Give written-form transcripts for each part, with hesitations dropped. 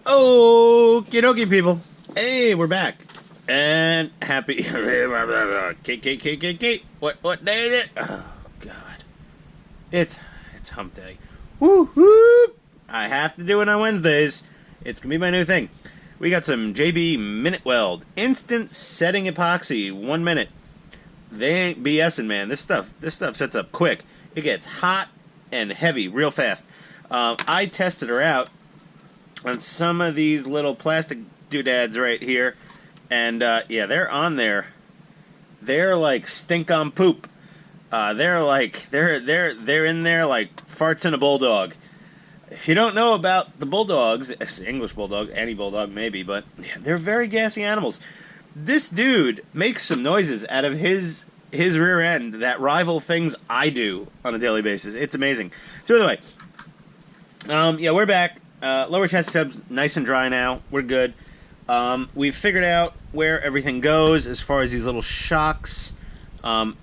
Okie dokie, people. Hey, we're back. And happy... Kate. What day is it? Oh, God. It's hump day. Woo, woo. I have to do it on Wednesdays. It's going to be my new thing. We got some JB Minute Weld. Instant setting epoxy. 1 minute. They ain't BSing, man. This stuff sets up quick. It gets hot and heavy real fast. I tested her out on some of these little plastic doodads right here, and yeah, they're on there. They're like stink on poop. They're in there like farts in a bulldog. If you don't know about the bulldogs, English bulldog, any bulldog maybe, but yeah, they're very gassy animals. This dude makes some noises out of his rear end that rival things I do on a daily basis. It's amazing. So anyway, yeah, we're back. Lower chassis tub's nice and dry now. We're good. We've figured out where everything goes as far as these little shocks.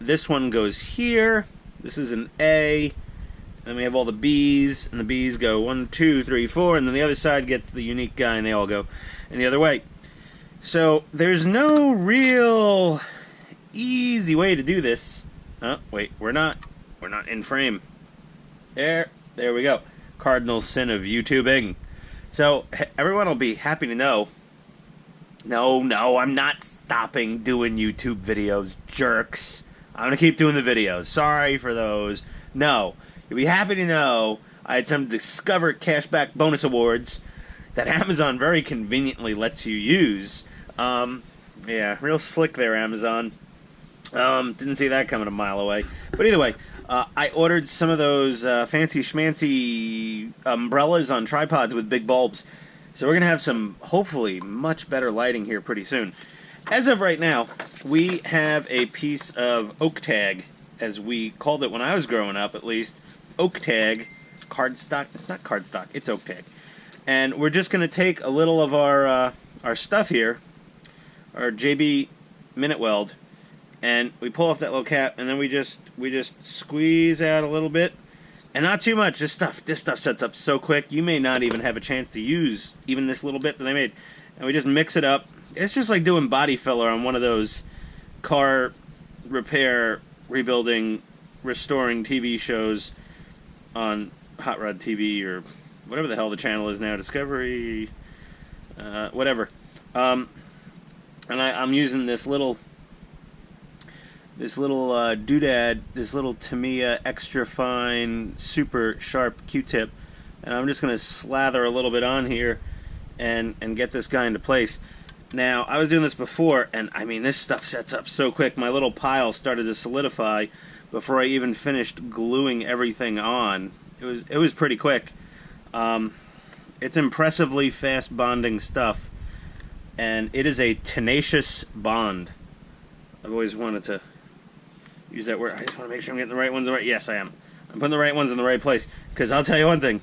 This one goes here. This is an A. Then we have all the B's, and the B's go 1, 2, 3, 4, and then the other side gets the unique guy, and they all go in the other way. So there's no real easy way to do this. Oh, wait, we're not in frame. There we go. Cardinal sin of YouTubing. So everyone will be happy to know. No, I'm not stopping doing YouTube videos, jerks. I'm gonna keep doing the videos. Sorry for those. No, you'll be happy to know I had some Discover Cashback bonus awards that Amazon very conveniently lets you use. Yeah, real slick there, Amazon. Didn't see that coming a mile away. But either way, I ordered some of those fancy schmancy umbrellas on tripods with big bulbs. So we're going to have some, hopefully, much better lighting here pretty soon. As of right now, we have a piece of oak tag, as we called it when I was growing up, at least. Oak tag. Cardstock. It's not cardstock. It's oak tag. And we're just going to take a little of our stuff here, our JB Minute Weld, and we pull off that little cap, and then we just squeeze out a little bit, and not too much. This stuff sets up so quick you may not even have a chance to use even this little bit that I made. And we just mix it up. It's just like doing body filler on one of those car repair, rebuilding, restoring TV shows on Hot Rod TV or whatever the hell the channel is now, Discovery, whatever. And I'm using this little doodad, this little Tamiya extra fine, super sharp Q-tip, and I'm just going to slather a little bit on here and get this guy into place. Now, I was doing this before, and I mean, this stuff sets up so quick. My little pile started to solidify before I even finished gluing everything on. It was pretty quick. It's impressively fast bonding stuff, and it is a tenacious bond. I've always wanted to use that word. I just want to make sure I'm getting the right ones right. Yes, I am. I'm putting the right ones in the right place. Because I'll tell you one thing.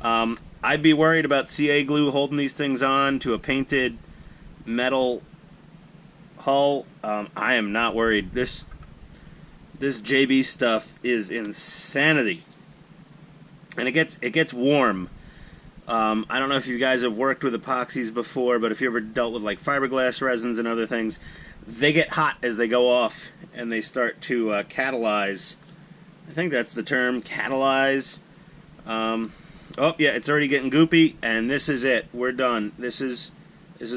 I'd be worried about CA glue holding these things on to a painted metal hull. I am not worried. This JB stuff is insanity. And it gets warm. I don't know if you guys have worked with epoxies before, but if you ever dealt with like fiberglass resins and other things, they get hot as they go off, and they start to catalyze. I think that's the term, catalyze. Oh yeah, it's already getting goopy, and this is it. We're done. This is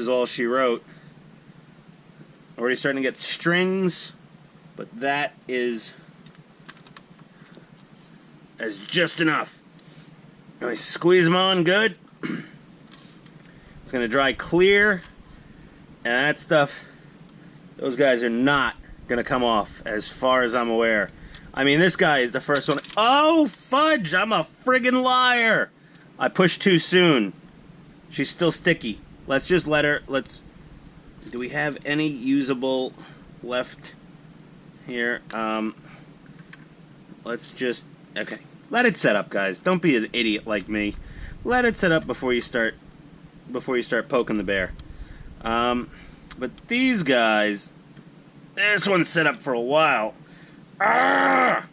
all she wrote. Already starting to get strings, but that is just enough. I squeeze them on good. It's going to dry clear, and that stuff, those guys are not going to come off as far as I'm aware. I mean, this guy is the first one. Oh, fudge! I'm a friggin' liar! I pushed too soon. She's still sticky. Let's just let her, do we have any usable left here? Let's just, okay. Let it set up, guys. Don't be an idiot like me. Let it set up before you start poking the bear. But these guys, this one's set up for a while. Ah!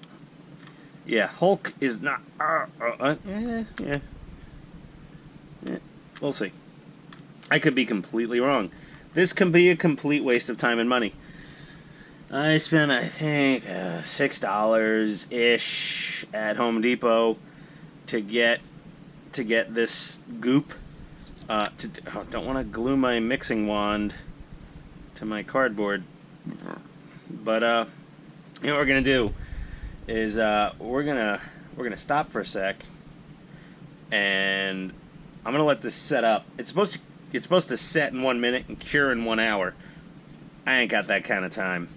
Yeah, Hulk is not. Yeah. We'll see. I could be completely wrong. This can be a complete waste of time and money. I spent, I think, $6-ish at Home Depot to get this goop. Don't want to glue my mixing wand to my cardboard. But you know what we're gonna do is we're gonna stop for a sec, and I'm gonna let this set up. It's supposed to set in 1 minute and cure in 1 hour. I ain't got that kind of time.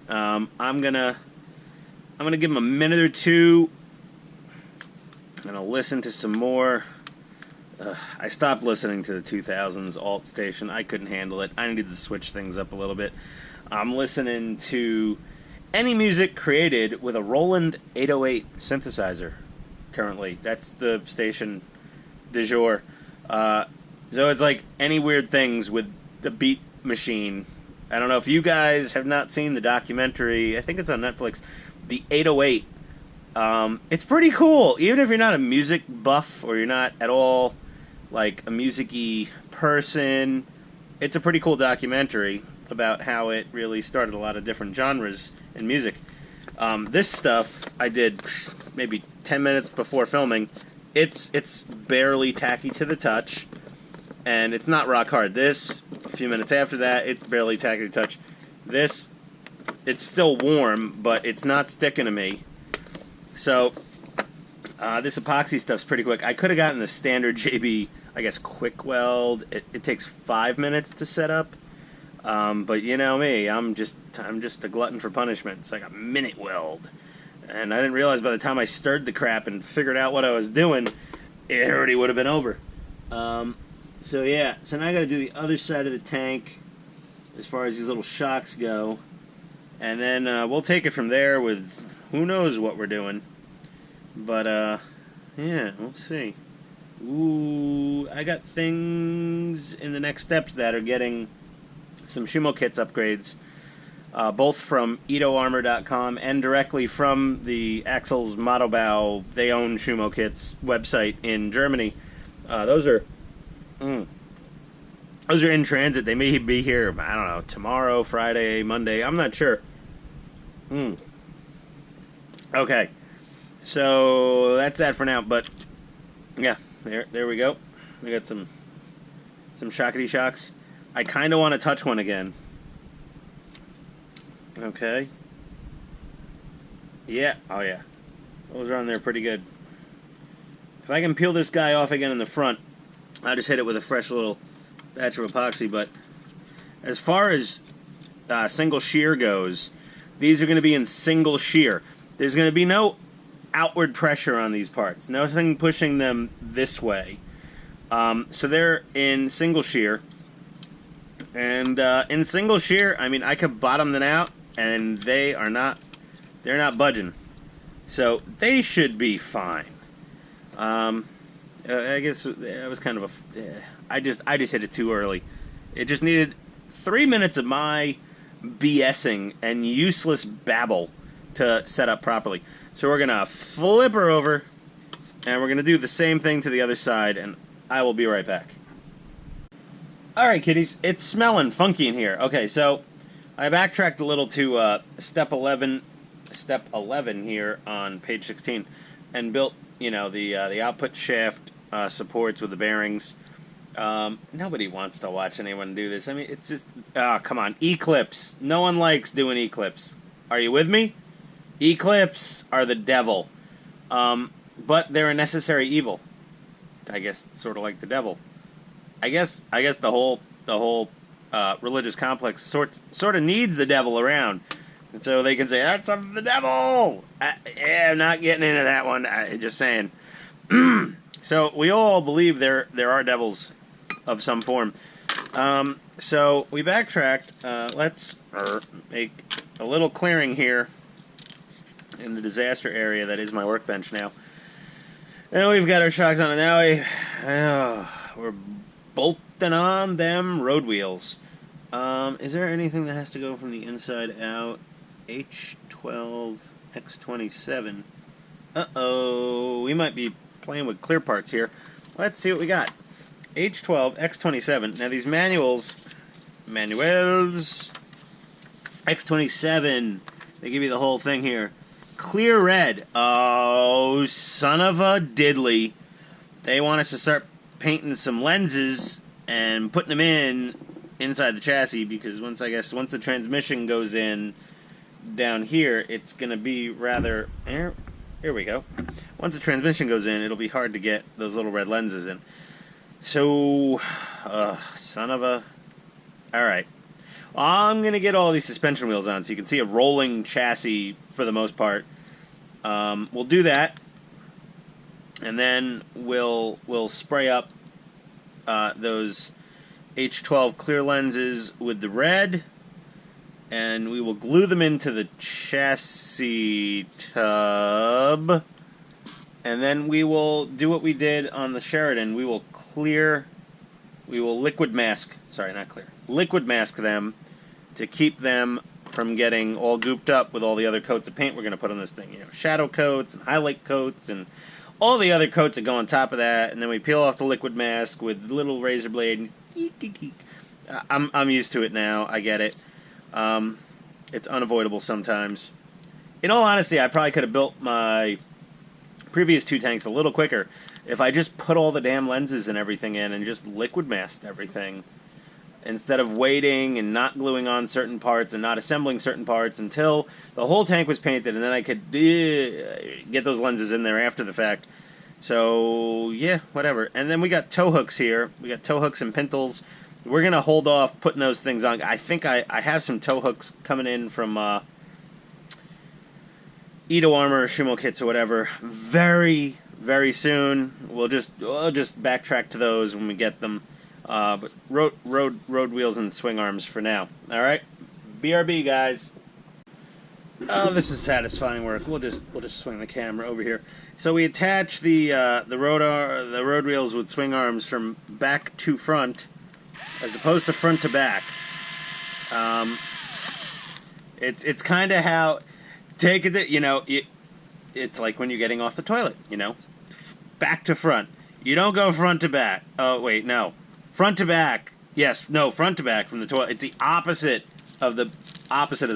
I'm gonna give him a minute or two. I'm gonna listen to some more. I stopped listening to the 2000s alt station. I couldn't handle it. I needed to switch things up a little bit. I'm listening to any music created with a Roland 808 synthesizer currently. That's the station du jour. So it's like any weird things with the beat machine. I don't know if you guys have not seen the documentary. I think it's on Netflix. The 808. It's pretty cool. Even if you're not a music buff or you're not at all like a music-y person, it's a pretty cool documentary about how it really started a lot of different genres in music. This stuff I did maybe 10 minutes before filming. It's barely tacky to the touch, and it's not rock hard. This, a few minutes after that, it's barely tacky to the touch. This, it's still warm, but it's not sticking to me. So, this epoxy stuff's pretty quick. I could have gotten the standard JB, I guess, quick weld. It takes 5 minutes to set up. But you know me, I'm just a glutton for punishment. It's like a minute weld. And I didn't realize by the time I stirred the crap and figured out what I was doing, it already would have been over. So yeah, so now I gotta do the other side of the tank as far as these little shocks go. And then we'll take it from there with who knows what we're doing. But yeah, we'll see. Ooh, I got things in the next steps that are getting some schumo-kits upgrades, both from EatoArmor.com and directly from the Axel's Motobau, they own schumo-kits website in Germany. Those are in transit. They may be here, I don't know, tomorrow, Friday, Monday. I'm not sure. Okay, so that's that for now. But yeah, there we go. We got some shockety shocks. I kind of want to touch one again. Okay. Yeah. Oh, yeah. Those are on there pretty good. If I can peel this guy off again in the front, I'll just hit it with a fresh little batch of epoxy. But as far as single shear goes, these are going to be in single shear. There's going to be no outward pressure on these parts. Nothing pushing them this way. So they're in single shear. And in single shear, I mean, I could bottom them out, and they're not budging. So they should be fine. I guess that was kind of I just hit it too early. It just needed 3 minutes of my BSing and useless babble to set up properly. So we're gonna flip her over, and we're gonna do the same thing to the other side, and I will be right back. Alright, kiddies, it's smelling funky in here. Okay, so I backtracked a little to step 11 here on page 16, and built, you know, the output shaft supports with the bearings. Nobody wants to watch anyone do this. I mean, it's just, come on, E-clips. No one likes doing E-clips. Are you with me? E-clips are the devil, but they're a necessary evil. I guess, sort of like the devil. I guess the whole religious complex sort of needs the devil around, and so they can say that's of the devil. Yeah, I'm not getting into that one. Just saying. So we all believe there are devils of some form. So we backtracked. Let's make a little clearing here in the disaster area that is my workbench now. And we've got our shocks on it now. We're bolting on them road wheels. Is there anything that has to go from the inside out? H12, X27. Uh-oh. We might be playing with clear parts here. Let's see what we got. H12 X27. Now these manuals X27, they give you the whole thing here. Clear red. Oh, son of a diddly. They want us to start painting some lenses and putting them inside the chassis, because once the transmission goes in down here, it's going to be rather... Here we go. Once the transmission goes in, it'll be hard to get those little red lenses in. So, son of a... Alright. I'm going to get all these suspension wheels on so you can see a rolling chassis for the most part. We'll do that. And then we'll spray up those H12 clear lenses with the red. And we will glue them into the chassis tub. And then we will do what we did on the Sheridan. We will liquid mask. Sorry, not clear. Liquid mask them to keep them from getting all gooped up with all the other coats of paint we're going to put on this thing. You know, shadow coats and highlight coats and all the other coats that go on top of that. And then we peel off the liquid mask with the little razor blade. I'm used to it now. I get it. It's unavoidable sometimes. In all honesty, I probably could have built my previous 2 tanks a little quicker if I just put all the damn lenses and everything in and just liquid masked everything, instead of waiting and not gluing on certain parts and not assembling certain parts until the whole tank was painted, and then I could get those lenses in there after the fact. So, yeah, whatever. And then we got tow hooks here. We got tow hooks and pintles. We're going to hold off putting those things on. I think I have some tow hooks coming in from Edo Armor or schumo-kits or whatever very, very soon. We'll just backtrack to those when we get them. But road wheels and swing arms for now. All right, BRB guys. Oh, this is satisfying work. We'll just swing the camera over here. So we attach the road wheels with swing arms from back to front, as opposed to front to back. It's kind of how take it. You know, it's like when you're getting off the toilet. You know, back to front. You don't go front to back. Oh wait, no. Front to back. Yes, no, front to back from the toilet. It's the opposite of the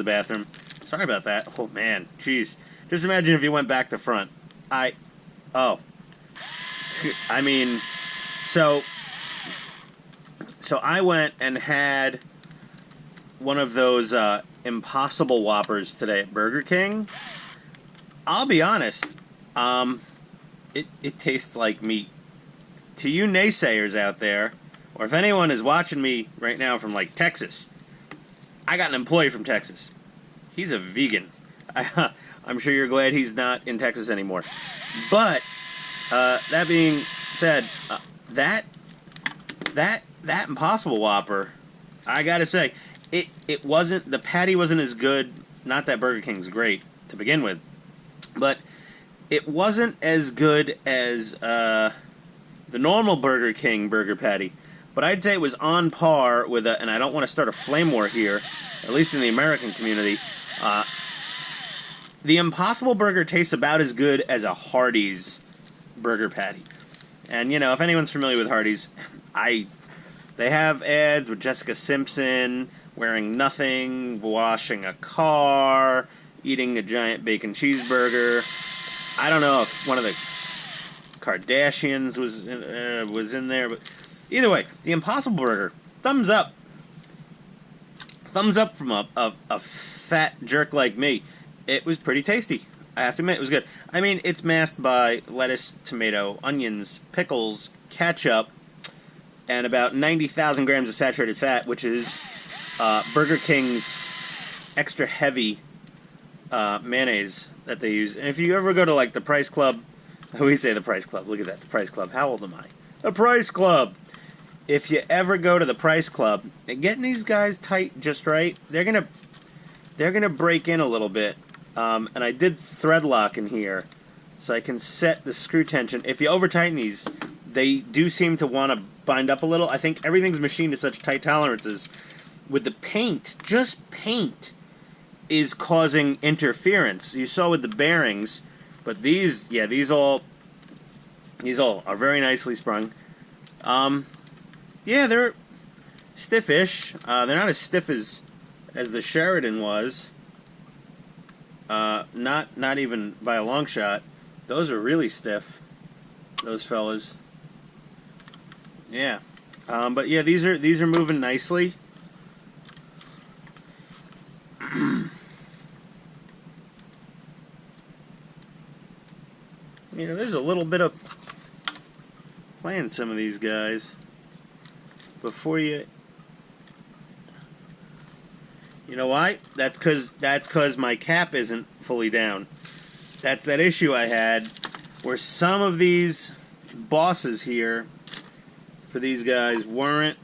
bathroom. Sorry about that. Oh man, jeez. Just imagine if you went back to front. I mean, so I went and had one of those Impossible Whoppers today at Burger King. I'll be honest, it tastes like meat. To you naysayers out there, or if anyone is watching me right now from, like, Texas, I got an employee from Texas. He's a vegan. I'm sure you're glad he's not in Texas anymore. But, that being said, that Impossible Whopper, I gotta say, it wasn't, the patty wasn't as good, not that Burger King's great to begin with, but it wasn't as good as, the normal Burger King burger patty. But I'd say it was on par with and I don't want to start a flame war here, at least in the American community. The Impossible Burger tastes about as good as a Hardee's burger patty. And, you know, if anyone's familiar with Hardee's, they have ads with Jessica Simpson wearing nothing, washing a car, eating a giant bacon cheeseburger. I don't know if one of the Kardashians was in there, but either way, the Impossible Burger, thumbs up. Thumbs up from a fat jerk like me. It was pretty tasty. I have to admit, it was good. I mean, it's masked by lettuce, tomato, onions, pickles, ketchup, and about 90,000 grams of saturated fat, which is Burger King's extra heavy mayonnaise that they use. And if you ever go to, like, the Price Club, we say the Price Club. Look at that, the Price Club. How old am I? The Price Club. If you ever go to the Price Club, getting these guys tight just right, they're gonna break in a little bit. And I did thread lock in here, so I can set the screw tension. If you over tighten these, they do seem to want to bind up a little. I think everything's machined to such tight tolerances. With the paint, just paint, is causing interference. You saw with the bearings. But these all are very nicely sprung. Yeah, they're stiffish. They're not as stiff as the Sheridan was. Not even by a long shot. Those are really stiff. Those fellas. Yeah. But yeah, these are moving nicely. You know, there's a little bit of playing some of these guys before you. You know why? That's because my cap isn't fully down. That's that issue I had where some of these bosses here for these guys weren't.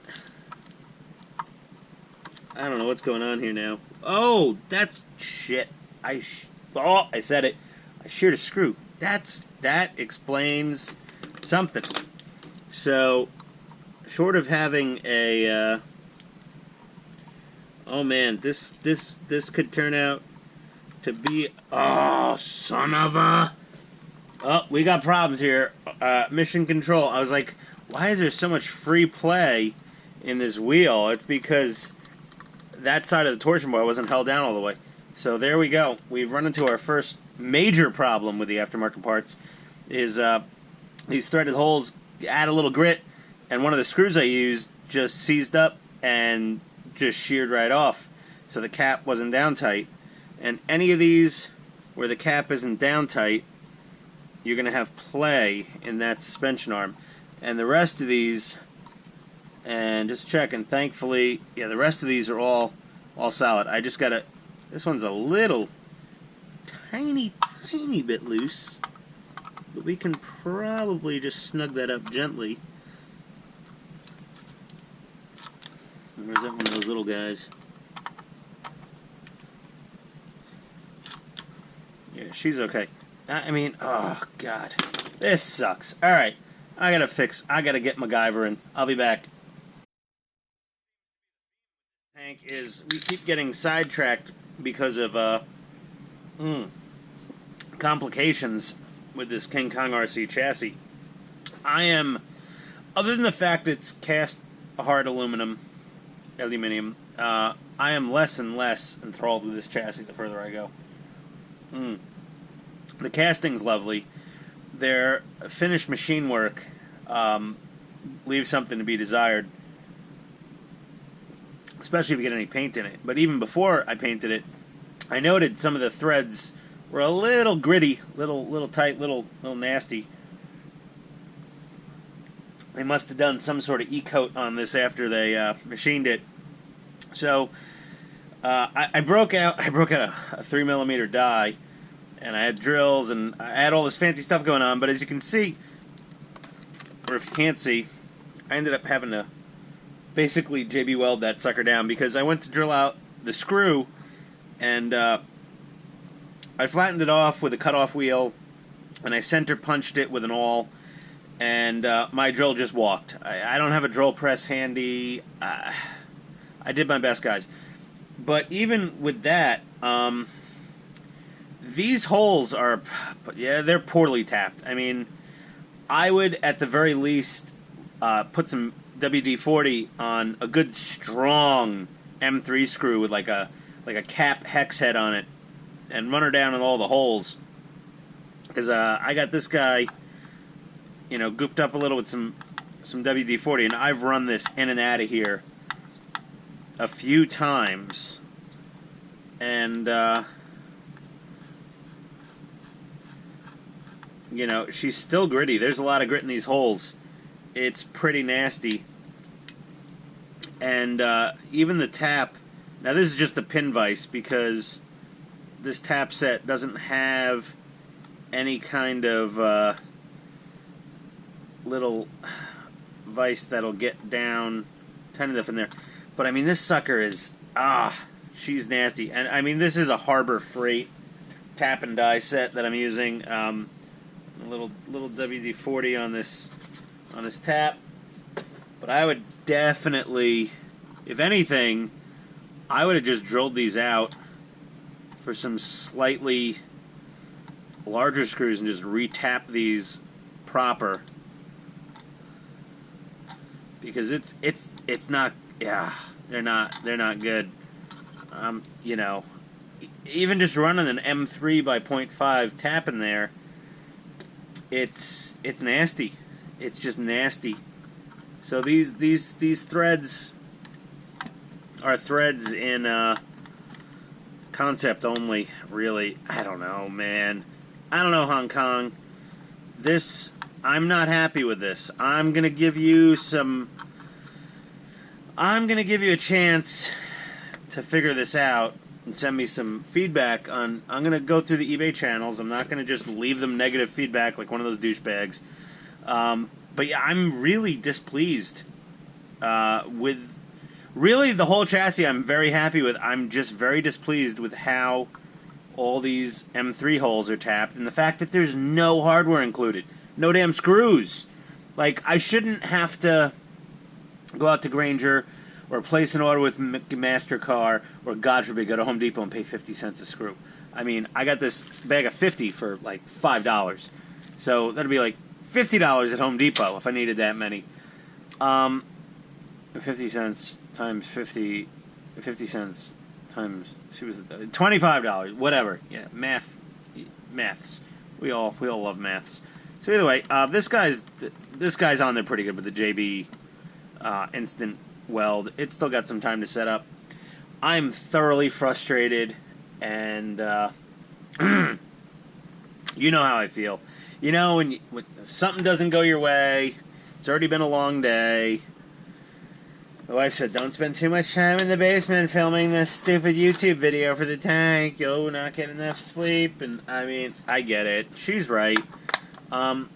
I don't know what's going on here now. Oh, that's shit. I said it. I sheared a screw. That explains something. So, short of having a oh man, this could turn out to be, oh, son of a, oh, we got problems here. Mission control. I was like, why is there so much free play in this wheel? It's because that side of the torsion bar wasn't held down all the way. So there we go. We've run into our first major problem with the aftermarket parts. Is these threaded holes add a little grit, and one of the screws I used just seized up and just sheared right off. So the cap wasn't down tight. And any of these where the cap isn't down tight, you're going to have play in that suspension arm. And the rest of these, and just checking, thankfully, yeah, the rest of these are all solid. I just got to, this one's a little tiny bit loose, but we can probably just snug that up gently. Where's that one of those little guys? Yeah, she's okay. I mean, oh god, this sucks. All right, I gotta get MacGyver in. I'll be back. Tank is, we keep getting sidetracked because of complications with this King-Kong-rc chassis. I am, other than the fact it's cast hard aluminium, I am less and less enthralled with this chassis the further I go. The casting's lovely. Their finished machine work leaves something to be desired, especially if you get any paint in it. But even before I painted it, I noted some of the threads were a little gritty, little tight, little nasty. They must have done some sort of e-coat on this after they machined it. So I broke out a 3mm die, and I had drills, and I had all this fancy stuff going on. But as you can see, or if you can't see, I ended up having to basically JB weld that sucker down because I went to drill out the screw, and I flattened it off with a cutoff wheel, and I center punched it with an awl, and my drill just walked. I don't have a drill press handy. I did my best, guys. But even with that, these holes are, yeah, they're poorly tapped. I mean, I would at the very least put some WD-40 on a good strong M3 screw with like a cap hex head on it, and run her down in all the holes. Because I got this guy, you know, gooped up a little with some WD-40, and I've run this in and out of here a few times, and you know, she's still gritty. There's a lot of grit in these holes. It's pretty nasty. And even the tap, now this is just a pin vise because this tap set doesn't have any kind of little vise that'll get down tight enough in there. But I mean, this sucker is, she's nasty. And I mean, this is a Harbor Freight tap and die set that I'm using. A little WD-40 on this tap. But I would definitely, if anything, I would have just drilled these out for some slightly larger screws and just re-tap these proper. because it's not. Yeah, they're not good. You know, even just running an M3 by 0.5 tap in there, it's nasty. It's just nasty. So these threads are threads in concept only, really. I don't know, man. I don't know, Hong Kong. I'm not happy with this. I'm gonna give you a chance to figure this out and send me some feedback on. I'm gonna go through the eBay channels. I'm not gonna just leave them negative feedback like one of those douchebags. But yeah, I'm really displeased with. Really, the whole chassis I'm very happy with. I'm just very displeased with how all these M3 holes are tapped, and the fact that there's no hardware included. No damn screws. Like, I shouldn't have to go out to Grainger or place an order with MasterCar, or God forbid, go to Home Depot and pay 50 cents a screw. I mean, I got this bag of 50 for like $5. So that'd be like $50 at Home Depot if I needed that many. 50 cents times 50 cents times $25, whatever. Yeah, maths. We all love maths. So either way, this guy's on there pretty good with the JB instant weld. It's still got some time to set up. I'm thoroughly frustrated, and you know how I feel. You know, when something doesn't go your way, it's already been a long day. My wife said, don't spend too much time in the basement filming this stupid YouTube video for the tank. You'll not get enough sleep. And, I mean, I get it. She's right. Let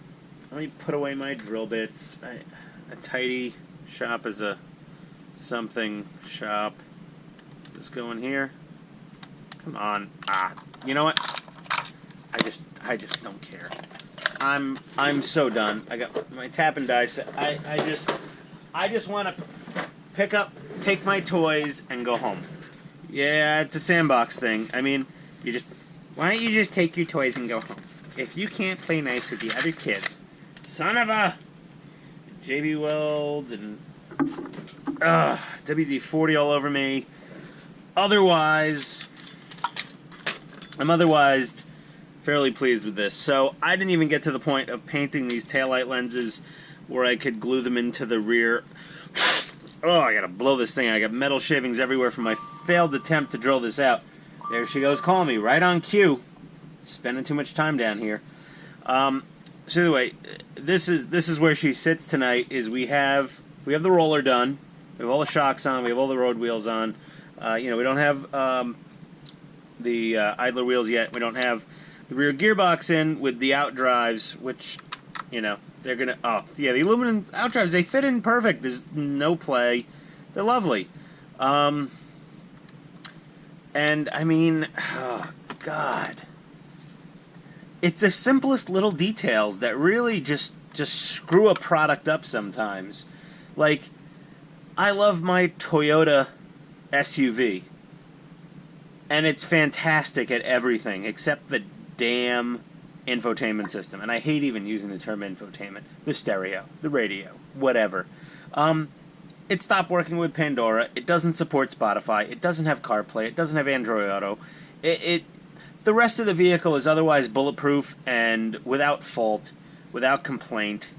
me put away my drill bits. A tidy shop is a something shop. Just go in here. Come on. You know what? I just don't care. I'm so done. I got my tap and die set. I just want to pick up, take my toys, and go home. Yeah, it's a sandbox thing. I mean, why don't you just take your toys and go home? If you can't play nice with the other kids, son of a JB Weld and WD-40 all over me. Otherwise, I'm fairly pleased with this. So I didn't even get to the point of painting these taillight lenses where I could glue them into the rear. Oh, I gotta blow this thing. I got metal shavings everywhere from my failed attempt to drill this out. There she goes, calling me, right on cue. Spending too much time down here. So anyway, this is where she sits tonight. Is we have the roller done. We have all the shocks on. We have all the road wheels on. You know, we don't have the idler wheels yet. We don't have the rear gearbox in with the outdrives, which, you know, they're gonna. Oh yeah, the aluminum outdrives, they fit in perfect. There's no play. They're lovely. And I mean, oh God. It's the simplest little details that really just screw a product up sometimes. Like, I love my Toyota SUV, and it's fantastic at everything except the damn infotainment system. And I hate even using the term infotainment. The stereo, the radio, whatever. It stopped working with Pandora. It doesn't support Spotify. It doesn't have CarPlay. It doesn't have Android Auto. The rest of the vehicle is otherwise bulletproof and without fault, without complaint.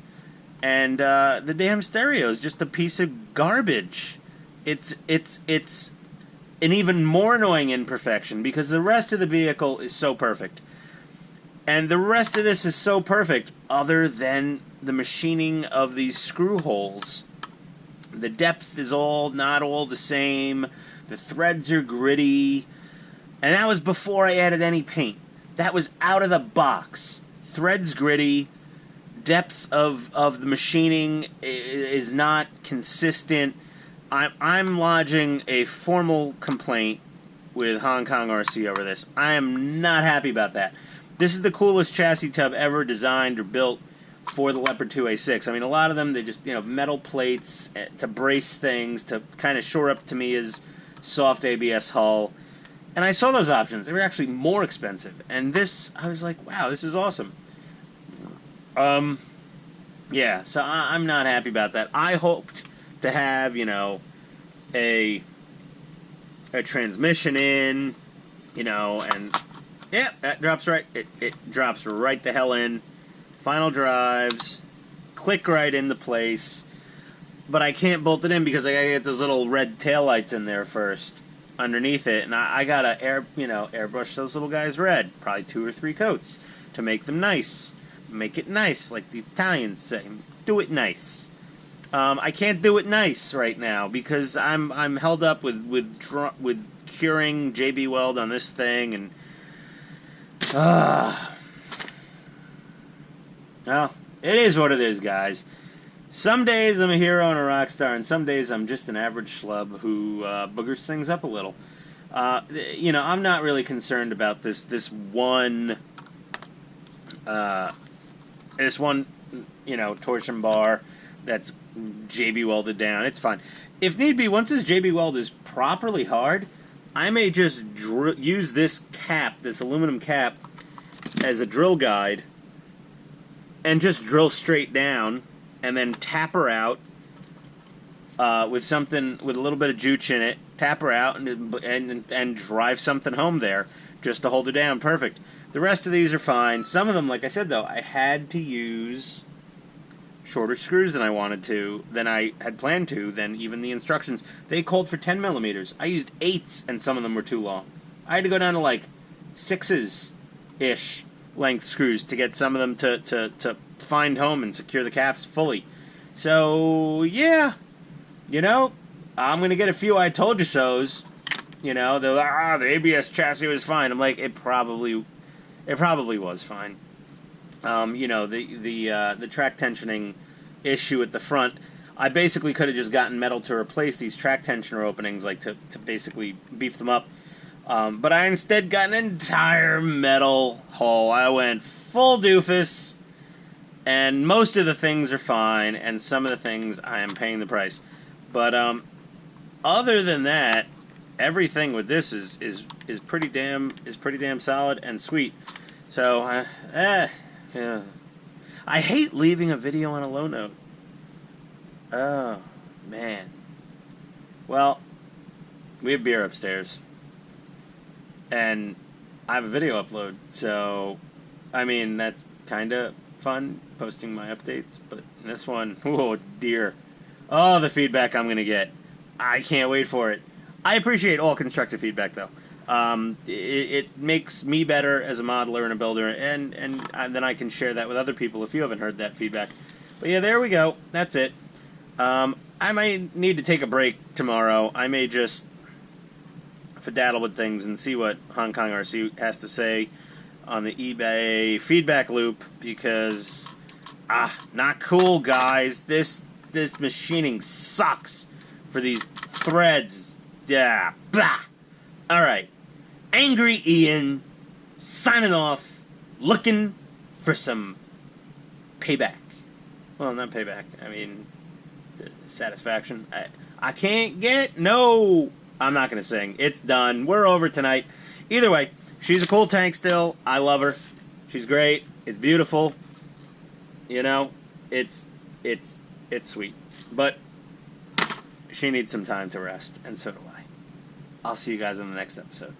And the damn stereo is just a piece of garbage. It's an even more annoying imperfection because the rest of the vehicle is so perfect. And the rest of this is so perfect other than the machining of these screw holes. The depth is not all the same. The threads are gritty. And that was before I added any paint. That was out of the box. Threads gritty. Depth of the machining is not consistent. I'm lodging a formal complaint with Hong Kong-rc over this. I am not happy about that. This is the coolest chassis tub ever designed or built for the Leopard 2A6. I mean, a lot of them, they just, you know, metal plates to brace things, to kind of shore up Tamiya's soft ABS hull. And I saw those options. They were actually more expensive. And this, I was like, wow, this is awesome. Yeah, so I'm not happy about that. I hoped to have, you know, a transmission in, you know, and yeah, that drops right, it drops right the hell in. Final drives, click right into place, but I can't bolt it in because I gotta get those little red taillights in there first, underneath it, and I gotta airbrush those little guys red, probably 2 or 3 coats, to make them nice. Make it nice, like the Italians say. Do it nice. I can't do it nice right now because I'm held up with curing JB Weld on this thing, and well, it is what it is, guys. Some days I'm a hero and a rock star, and some days I'm just an average schlub who boogers things up a little. You know, I'm not really concerned about this one you know, torsion bar that's JB welded down. It's fine. If need be, once this JB weld is properly hard, I may just use this cap, this aluminum cap, as a drill guide, and just drill straight down, and then tap her out with something with a little bit of juice in it. Tap her out and drive something home there just to hold her down. Perfect. The rest of these are fine. Some of them, like I said, though, I had to use shorter screws than I wanted to, than I had planned to, than even the instructions. They called for 10 millimeters. I used 8s, and some of them were too long. I had to go down to, like, 6s-ish length screws to get some of them to find home and secure the caps fully. So, yeah, you know, I'm going to get a few I told you so's. You know, they're like, the ABS chassis was fine. I'm like, it probably was fine. You know, the track tensioning issue at the front, I basically could have just gotten metal to replace these track tensioner openings, like to basically beef them up. But I instead got an entire metal hull. I went full doofus, and most of the things are fine, and some of the things I am paying the price. But other than that, everything with this is pretty damn solid and sweet. So yeah. I hate leaving a video on a low note. Oh man. Well, we have beer upstairs, and I have a video upload. So, I mean, that's kind of fun posting my updates. But this one, oh dear, oh, the feedback I'm gonna get. I can't wait for it. I appreciate all constructive feedback, though. It makes me better as a modeler and a builder, and then I can share that with other people if you haven't heard that feedback. But yeah, there we go. That's it. I might need to take a break tomorrow. I may just fadaddle with things and see what Hong Kong RC has to say on the eBay feedback loop, because not cool, guys. This machining sucks for these threads. Yeah, blah. All right. Angry Ian, signing off, looking for some payback. Well, not payback. I mean, satisfaction. I can't get... No! I'm not going to sing. It's done. We're over tonight. Either way, she's a cool tank still. I love her. She's great. It's beautiful. You know, it's sweet. But she needs some time to rest, and so do I. I'll see you guys in the next episode.